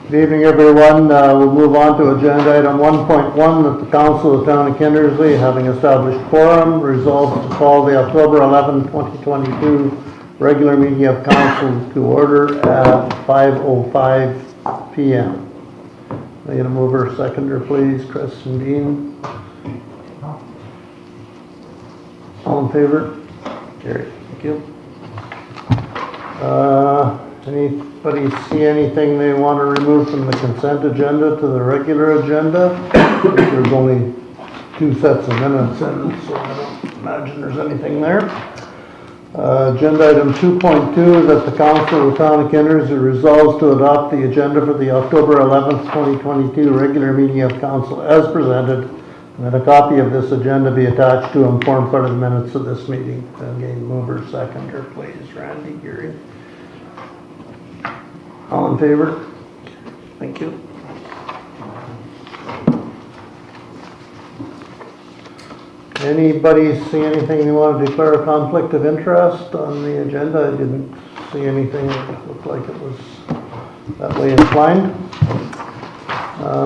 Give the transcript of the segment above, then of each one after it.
Good evening, everyone. We'll move on to agenda item 1.1, that the Council of the Town of Kindersley, having established quorum, resolves to call the October 11, 2022 regular meeting of Council to order at 5:05 p.m. Can I get a mover, seconder, please? Chris and Dean. All in favor? Carried. Thank you. Anybody see anything they want to remove from the consent agenda to the regular agenda? There's only 2 sets of minutes in, so I don't imagine there's anything there. Agenda item 2.2, that the Council of the Town of Kindersley resolves to adopt the agenda for the October 11th, 2022 regular meeting of Council as presented, and that a copy of this agenda be attached to and form part of the minutes of this meeting. Again, mover, seconder, please. Randy, Gary. All in favor? Thank you. Anybody see anything you want to declare a conflict of interest on the agenda? I didn't see anything that looked like it was that way inclined.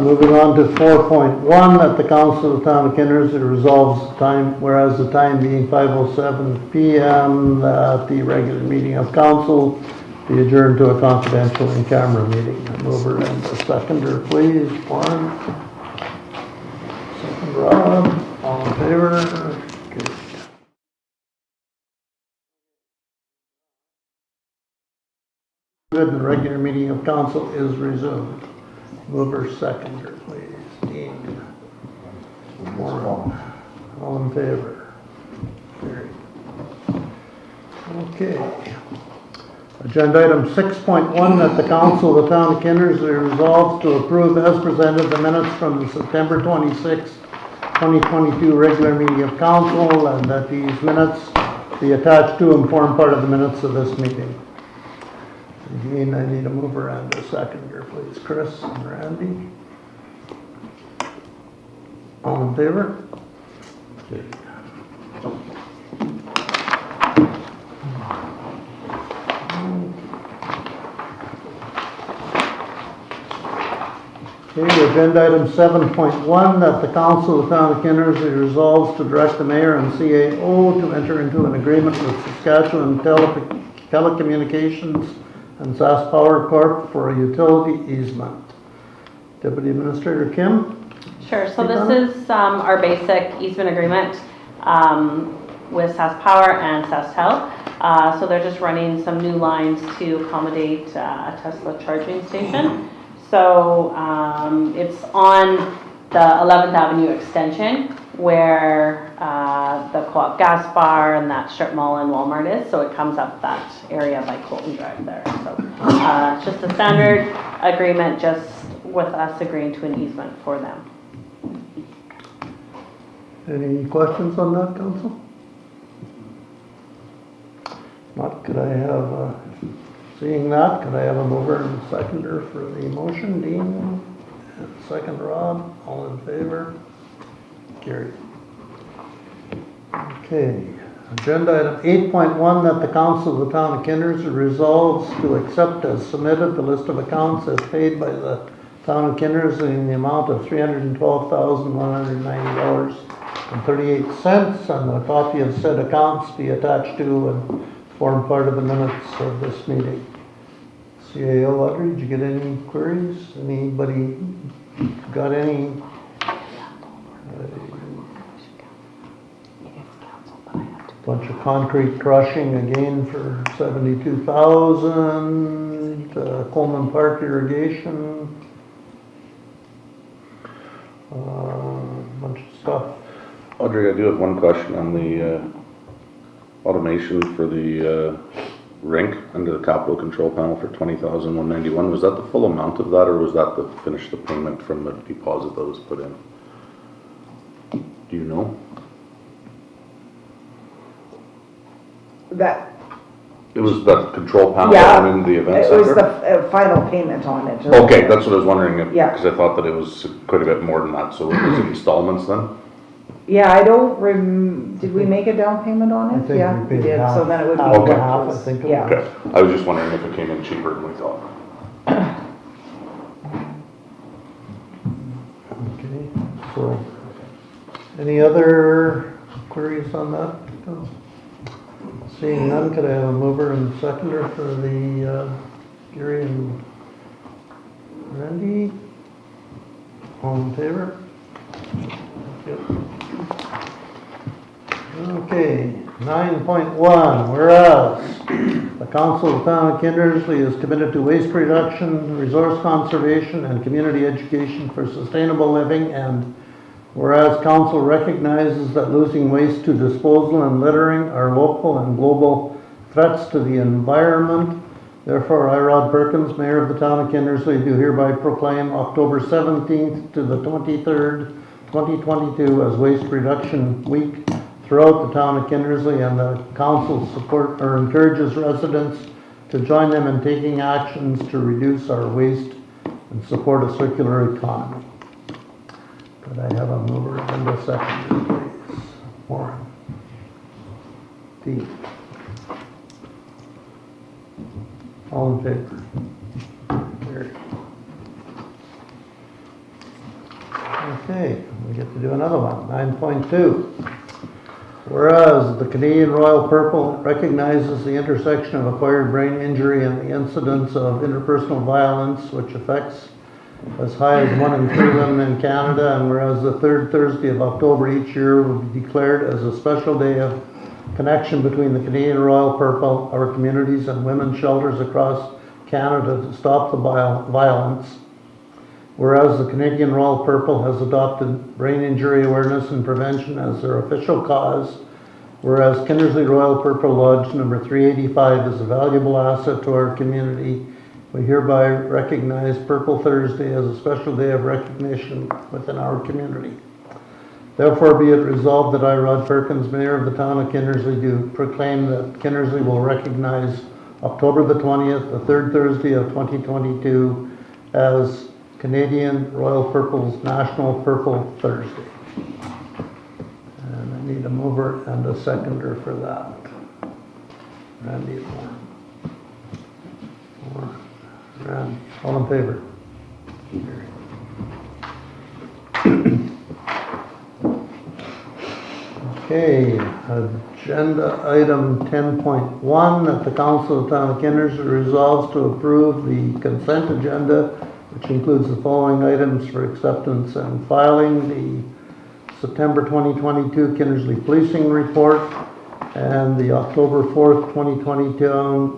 Moving on to 4.1, that the Council of the Town of Kindersley resolves the time, whereas the time being 5:07 p.m., that the regular meeting of Council be adjourned to a confidential in-camera meeting. A mover and a seconder, please. Warren. Second, Rob. All in favor? Good. Good. The regular meeting of Council is resumed. Mover, seconder, please. Dean. Warren. All in favor? Carried. Okay. Agenda item 6.1, that the Council of the Town of Kindersley resolves to approve as presented the minutes from the September 26, 2022 regular meeting of Council, and that these minutes be attached to and form part of the minutes of this meeting. Again, I need a mover and a seconder, please. Chris and Randy. All in favor? Okay. Okay, agenda item 7.1, that the Council of the Town of Kindersley resolves to direct the Mayor and CAO to enter into an agreement with Saskatchewan Telecommunications and SAS Power Corp. for a utility easement. Deputy Administrator Kim? Sure, so this is our basic easement agreement with SAS Power and SaskTel. So they're just running some new lines to accommodate a Tesla charging station. So it's on the 11th Avenue extension where the Co-op Gas Bar and that strip mall and Walmart is. So it comes up that area by Colton Drive there. So it's just a standard agreement, just with us agreeing to an easement for them. Any questions on that, Council? Not, could I have, seeing that, could I have a mover and seconder for the motion? Dean, and second Rob, all in favor? Carried. Okay, agenda item 8.1, that the Council of the Town of Kindersley resolves to accept as submitted the list of accounts as paid by the Town of Kindersley in the amount of $312,190.38, and a copy of said accounts be attached to and form part of the minutes of this meeting. CAO Audrey, did you get any queries? Anybody got any? Bunch of concrete crushing again for $72,000. Coleman Park irrigation. Bunch of stuff. Audrey, I do have one question on the automation for the rink under the capital control panel for $20,191. Was that the full amount of that, or was that the finish the payment from the deposit that was put in? Do you know? That, It was the control panel yeah, in the event it center? was the final payment on it. Okay, that's what I was wondering, Yeah. because I thought that it was quite a bit more than that, so was it installments then? Yeah, I don't did we make a down payment on I it? think Yeah, we we paid did, half. so then it would be. Half and Okay. half, I think it Yeah. was. Okay, I was just wondering if it came in cheaper than we thought. So, any other queries on that? Seeing none, could I have a mover and seconder for the, Gary and Randy? All in favor? Yep. Okay, 9.1, whereas the Council of the Town of Kindersley is committed to waste reduction, resource conservation, and community education for sustainable living, and whereas Council recognizes that losing waste to disposal and littering are local and global threats to the environment, therefore I, Rod Perkins, Mayor of the Town of Kindersley, do hereby proclaim October 17th to the 23rd, 2022 as Waste Reduction Week throughout the Town of Kindersley, and the Council support or encourages residents to join them in taking actions to reduce our waste and support a circular economy. Could I have a mover and a seconder, please? Warren. Pete. All in favor? Carried. Okay, we get to do another one. 9.2. Whereas the Canadian Royal Purple recognizes the intersection of acquired brain injury and the incidence of interpersonal violence, which affects as high as 1 in 3 women in Canada, and whereas the third Thursday of October each year will be declared as a special day of connection between the Canadian Royal Purple, our communities, and women's shelters across Canada to stop the violence. Whereas the Canadian Royal Purple has adopted brain injury awareness and prevention as their official cause, whereas Kindersley Royal Purple Lodge number 385 is a valuable asset to our community, we hereby recognize Purple Thursday as a special day of recognition within our community. Therefore be it resolved that I, Rod Perkins, Mayor of the Town of Kindersley, do proclaim that Kindersley will recognize October the 20th, the third Thursday of 2022, as Canadian Royal Purple's National Purple Thursday. And I need a mover and a seconder for that. Randy and Warren. Randy, all in favor? Okay, agenda item 10.1, that the Council of the Town of Kindersley resolves to approve the consent agenda, which includes the following items for acceptance and filing: the September 2022 Kindersley Policing Report and the October 4th, 2022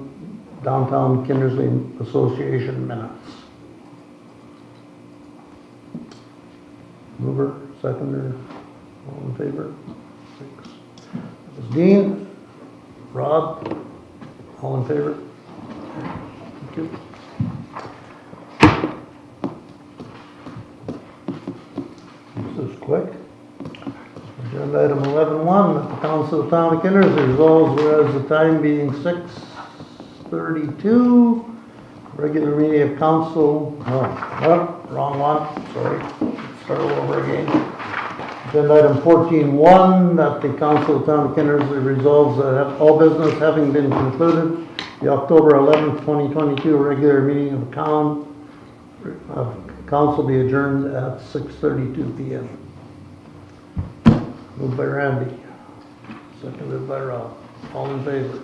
Downtown Kindersley Association Minutes. Mover, seconder, all in favor? 6. That was Dean. Rob, all in favor? Thank you. This is quick. Agenda item 11.1, that the Council of the Town of Kindersley resolves, whereas the time being 6:32, regular meeting of council, wrong one, sorry, start all over again. Agenda item 14.1, that the Council of the Town of Kindersley resolves that all business having been concluded, the October 11th, 2022 regular meeting of council be adjourned at 6:32 p.m. Moved by Randy, seconded by Rob. All in favor?